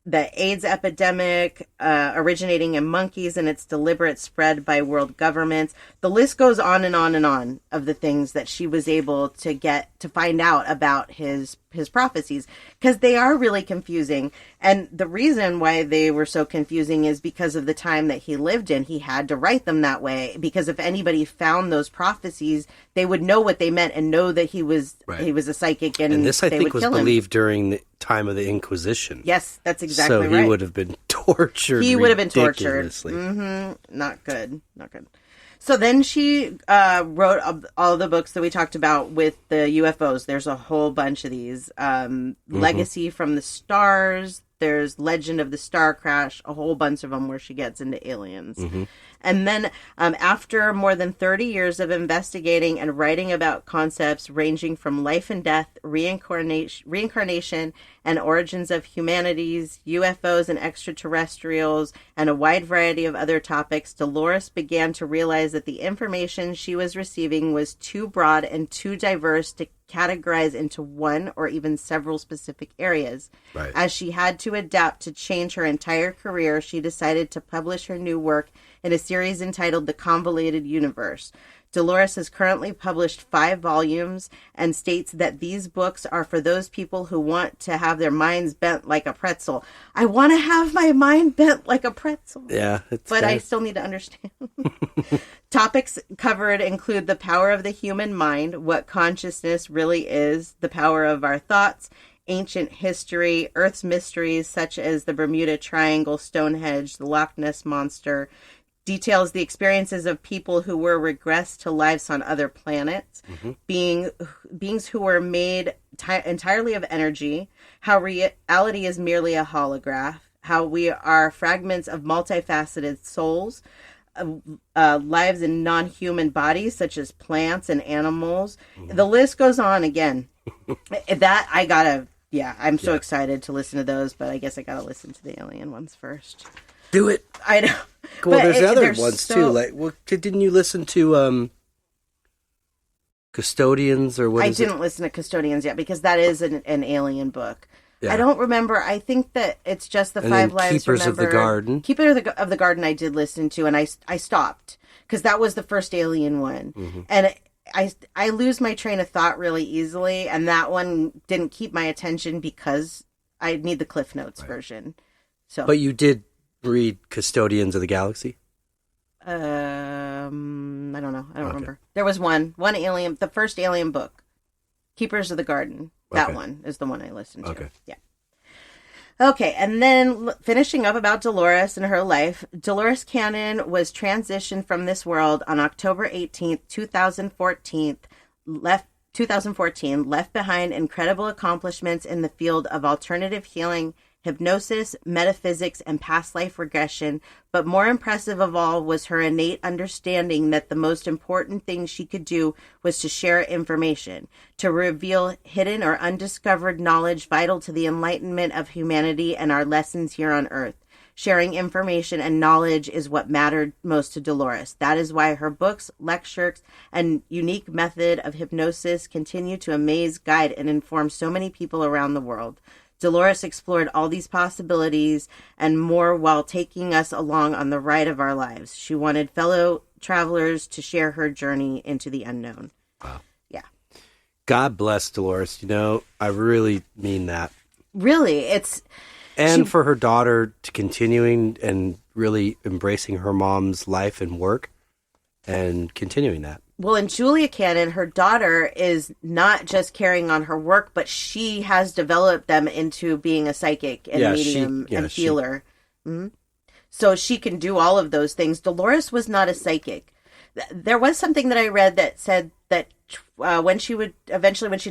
The AIDS epidemic originating in monkeys and its deliberate spread by world governments. The list goes on and on and on of the things that she was able to get to find out about his prophecies, because they are really confusing. And the reason why they were so confusing is because of the time that he lived in. He had to write them that way, because if anybody found those prophecies, they would know what they meant and know that he was a psychic, and this, I they think, would was kill him. believed during the time of the Inquisition. Yes, that's exactly right. So he would have been tortured. He would have been tortured. Ridiculously. Not good. Not good. So then she wrote all the books that we talked about with the UFOs. There's a whole bunch of these. Legacy from the Stars. There's Legend of the Star Crash. A whole bunch of them where she gets into aliens. And then after more than 30 years of investigating and writing about concepts ranging from life and death, reincarnation and origins of humanities, UFOs and extraterrestrials, and a wide variety of other topics, Dolores began to realize that the information she was receiving was too broad and too diverse to categorize into one or even several specific areas. Right. As she had to adapt to change her entire career, she decided to publish her new work in a series entitled The Convoluted Universe. Dolores has currently published 5 volumes and states that these books are for those people who want to have their minds bent like a pretzel. I want to have my mind bent like a pretzel. Yeah. But I still need to understand. Topics covered include the power of the human mind, what consciousness really is, the power of our thoughts, ancient history, Earth's mysteries such as the Bermuda Triangle, Stonehenge, the Loch Ness Monster, details the experiences of people who were regressed to lives on other planets, beings who were made entirely of energy, how reality is merely a holograph, how we are fragments of multifaceted souls, lives in non-human bodies such as plants and animals. The list goes on again. I'm so excited to listen to those, but I guess I gotta listen to the alien ones first. Do it. I know. Well, there's other ones too. Like, didn't you listen to Custodians or what? I didn't listen to Custodians yet because that is an alien book. Yeah. I don't remember. I think that it's just the and 5 Lives. Keepers of the Garden. Keeper of the Garden. I did listen to, and I stopped because that was the first alien one, and I lose my train of thought really easily, and that one didn't keep my attention because I need the Cliff Notes version. So, but you did read Custodians of the Galaxy? I don't know. I don't remember. There was one alien, the first alien book, Keepers of the Garden. That one is the one I listened to. Okay. Yeah. Okay, and then finishing up about Dolores and her life, Dolores Cannon was transitioned from this world on October 18th, 2014, left behind incredible accomplishments in the field of alternative healing, hypnosis, metaphysics, and past life regression, but more impressive of all was her innate understanding that the most important thing she could do was to share information, to reveal hidden or undiscovered knowledge vital to the enlightenment of humanity and our lessons here on Earth. Sharing information and knowledge is what mattered most to Dolores. That is why her books, lectures, and unique method of hypnosis continue to amaze, guide, and inform so many people around the world. Dolores explored all these possibilities and more while taking us along on the ride of our lives. She wanted fellow travelers to share her journey into the unknown. Wow. Yeah. God bless Dolores. You know, I really mean that. Really, for her daughter to continuing and really embracing her mom's life and work and continuing that. Well, and Julia Cannon, her daughter, is not just carrying on her work, but she has developed them into being a psychic and medium and healer. So she can do all of those things. Dolores was not a psychic. There was something that I read that said that when she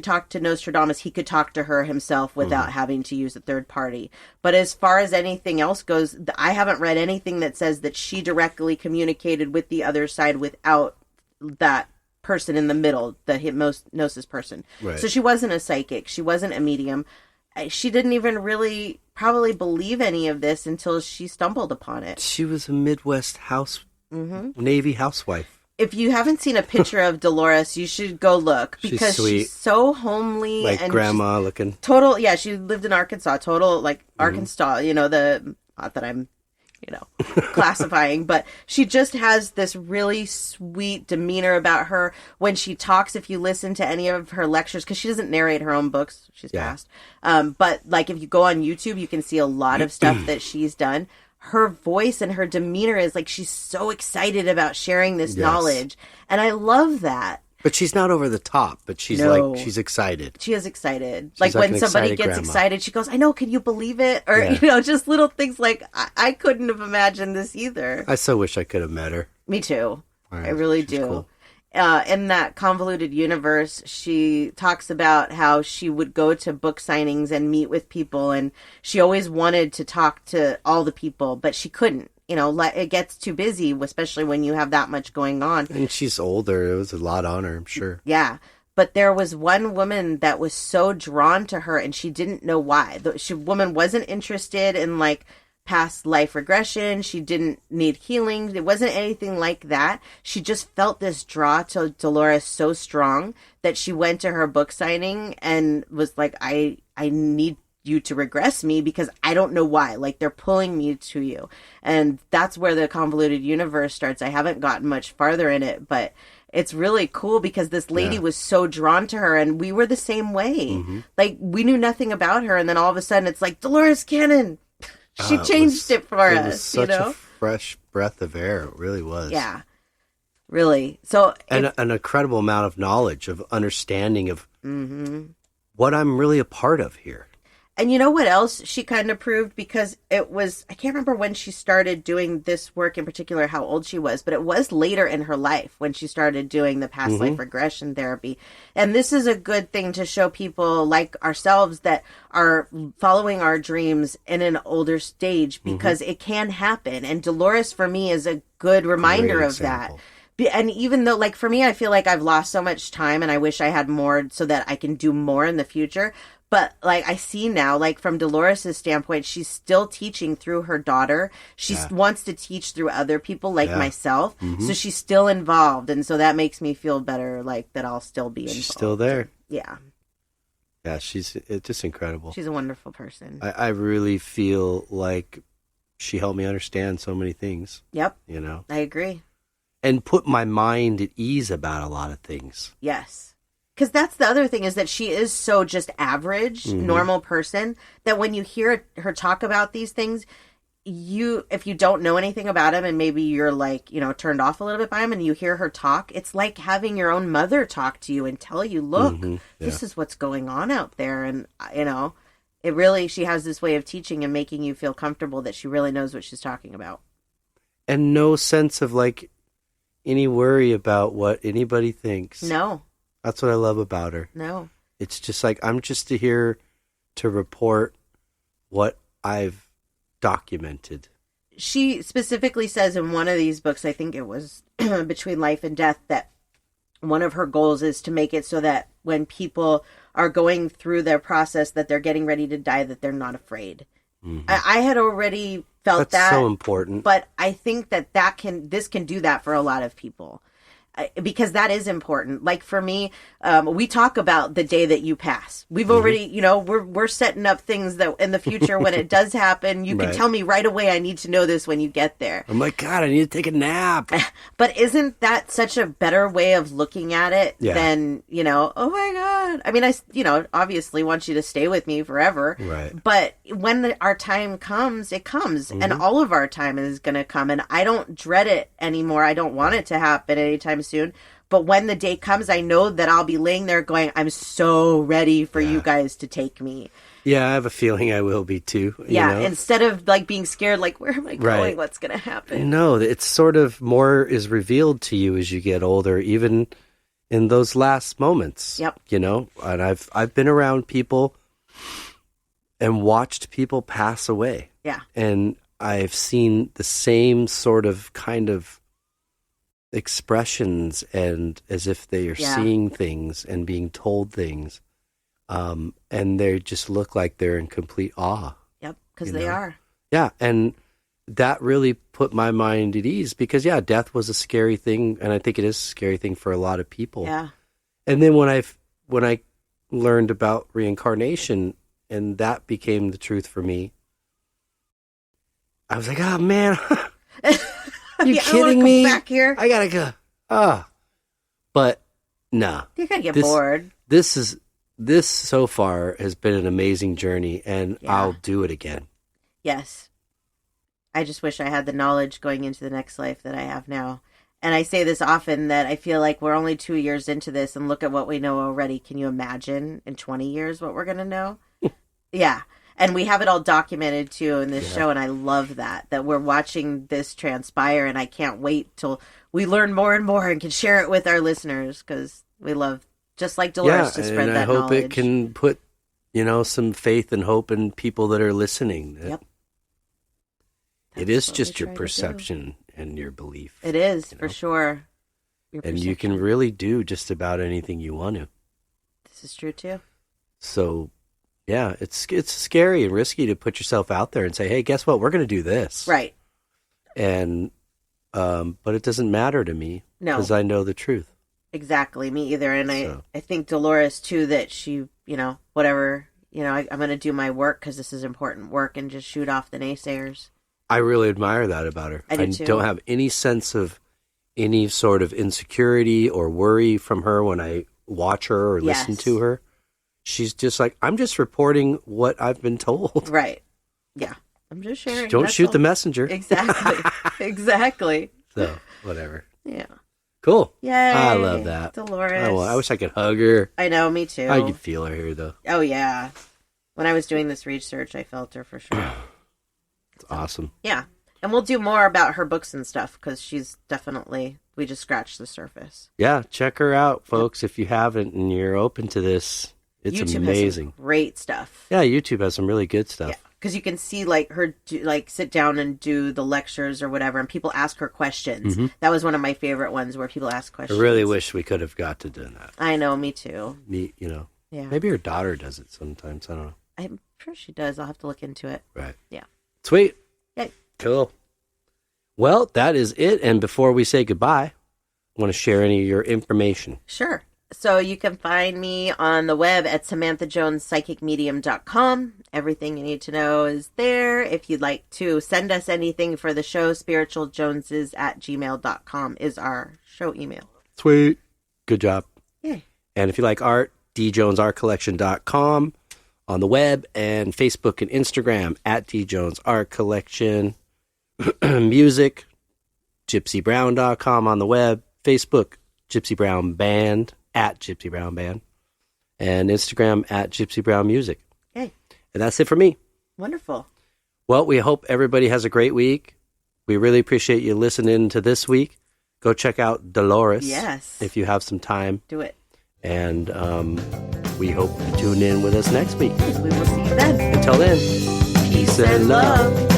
talked to Nostradamus, he could talk to her himself without having to use a third party. But as far as anything else goes, I haven't read anything that says that she directly communicated with the other side without that person in the middle, the hypnosis person. Right. So she wasn't a psychic. She wasn't a medium. She didn't even really probably believe any of this until she stumbled upon it. She was a Midwest Navy housewife. If you haven't seen a picture of Dolores, you should go look because she's so homely, like and grandma looking. Total, yeah. She lived in Arkansas. Total, like Arkansas. You know, not that I'm, classifying, but she just has this really sweet demeanor about her when she talks. If you listen to any of her lectures, because she doesn't narrate her own books, she's passed. But like if you go on YouTube, you can see a lot of stuff that she's done. Her voice and her demeanor is like she's so excited about sharing this knowledge. And I love that. But she's not over the top, but she's she's excited. She is excited. She's like when somebody gets grandma. Excited, she goes, I know, can you believe it? Or, just little things like, I couldn't have imagined this either. I so wish I could have met her. Me too. Right. I really do. Cool. In that convoluted universe, she talks about how she would go to book signings and meet with people, and she always wanted to talk to all the people, but she couldn't. It gets too busy, especially when you have that much going on. And she's older. It was a lot on her, I'm sure. Yeah. But there was one woman that was so drawn to her, and she didn't know why. The woman wasn't interested in, past life regression. She didn't need healing. It wasn't anything like that. She just felt this draw to Dolores so strong that she went to her book signing and was like, I need you to regress me because I don't know why. They're pulling me to you. And that's where the convoluted universe starts. I haven't gotten much farther in it, but it's really cool because this lady was so drawn to her, and we were the same way. We knew nothing about her, and then all of a sudden it's like, Dolores Cannon. She changed it for us. It was such a fresh breath of air. It really was. Yeah. Really. So an incredible amount of knowledge, of understanding of what I'm really a part of here. And you know what else she kind of proved? Because it was, I can't remember when she started doing this work in particular, how old she was, but it was later in her life when she started doing the past life regression therapy. And this is a good thing to show people like ourselves that are following our dreams in an older stage, because it can happen. And Dolores, for me, is a good reminder of that. And even though, for me, I feel like I've lost so much time and I wish I had more so that I can do more in the future. But, I see now, from Dolores' standpoint, she's still teaching through her daughter. She wants to teach through other people like myself. So she's still involved. And so that makes me feel better, that I'll still be involved. She's still there. Yeah. Yeah, it's just incredible. She's a wonderful person. I really feel like she helped me understand so many things. Yep. I agree. And put my mind at ease about a lot of things. Yes. Because that's the other thing, is that she is so just average, normal person, that when you hear her talk about these things, if you don't know anything about him and maybe you're turned off a little bit by him and you hear her talk, it's like having your own mother talk to you and tell you, look, this is what's going on out there. And, it really, she has this way of teaching and making you feel comfortable that she really knows what she's talking about. And no sense of any worry about what anybody thinks. No. That's what I love about her. No. It's just I'm just here to report what I've documented. She specifically says in one of these books, I think it was Between Life and Death, that one of her goals is to make it so that when people are going through their process, that they're getting ready to die, that they're not afraid. I had already felt That's that. so important. But I think this can do that for a lot of people. Because that is important. For me, we talk about the day that you pass. We've already, we're setting up things that in the future when it does happen, you can tell me right away, I need to know this when you get there. I'm like, God, I need to take a nap. But isn't that such a better way of looking at it than, oh my God. I mean, I obviously want you to stay with me forever. Right. But when our time comes, it comes. And all of our time is going to come. And I don't dread it anymore. I don't want it to happen anytime soon. But when the day comes, I know that I'll be laying there going, I'm so ready for you guys to take me. Yeah, I have a feeling I will be too. Yeah, instead of like being scared, like, where am I going? Right. What's going to happen? No, it's sort of more is revealed to you as you get older, even in those last moments. Yep. And I've been around people and watched people pass away. Yeah. And I've seen the same sort of kind of expressions, and as if they are seeing things and being told things. And they just look like they're in complete awe. Yep, because they are. Yeah, and that really put my mind at ease because, death was a scary thing, and I think it is a scary thing for a lot of people. Yeah. And then when I learned about reincarnation and that became the truth for me, I was like, oh, man, are you kidding me? Come back here. I gotta go. But, no. You're going to get bored. This so far has been an amazing journey, and I'll do it again. Yes. I just wish I had the knowledge going into the next life that I have now. And I say this often, that I feel like we're only 2 years into this, and look at what we know already. Can you imagine in 20 years what we're going to know? Yeah. And we have it all documented, too, in this show, and I love that we're watching this transpire, and I can't wait till we learn more and more and can share it with our listeners, because we love, just like Dolores, to spread that knowledge. I hope it can put, some faith and hope in people that are listening. Yep. It is just your perception and your belief. It is, for sure. And you can really do just about anything you want to. This is true, too. So, yeah, it's scary and risky to put yourself out there and say, hey, guess what? We're going to do this. Right. And, but it doesn't matter to me. No. Because I know the truth. Exactly. Me either. And I think Dolores, too, that she, whatever, I'm going to do my work because this is important work and just shoot off the naysayers. I really admire that about her. I do too. Don't have any sense of any sort of insecurity or worry from her when I watch her or listen to her. She's just like, I'm just reporting what I've been told. Right. Yeah. I'm just sharing. Don't shoot the messenger. Exactly. Exactly. So, whatever. Yeah. Cool. Yay. I love that. Dolores. Oh, I wish I could hug her. I know, me too. I could feel her here, though. Oh, yeah. When I was doing this research, I felt her for sure. It's awesome. Yeah. And we'll do more about her books and stuff, because she's definitely, we just scratched the surface. Yeah, check her out, folks, if you haven't and you're open to this. It's YouTube amazing. has some great stuff. Yeah, YouTube has some really good stuff. Yeah, because you can see her sit down and do the lectures or whatever, and people ask her questions. Mm-hmm. That was one of my favorite ones, where people ask questions. I really wish we could have got to do that. I know, me too. Yeah. Maybe her daughter does it sometimes. I don't know. I'm sure she does. I'll have to look into it. Right. Yeah. Sweet. Yay. Cool. Well, that is it. And before we say goodbye, I want to share any of your information. Sure. So you can find me on the web at SamanthaJonesPsychicMedium.com. Everything you need to know is there. If you'd like to send us anything for the show, spiritualjoneses@gmail.com is our show email. Sweet. Good job. Yay. And if you like art, djonesartcollection.com on the web, and Facebook and Instagram at djonesartcollection. Music, gypsybrown.com on the web. Facebook, Gypsy Brown Band, at Gypsy Brown Band. And Instagram at Gypsy Brown Music. Okay. And that's it for me. Wonderful. Well, we hope everybody has a great week. We really appreciate you listening to this week. Go check out Dolores. Yes. If you have some time. Do it. And we hope you tune in with us next week. We will see you then. Until then, peace and love.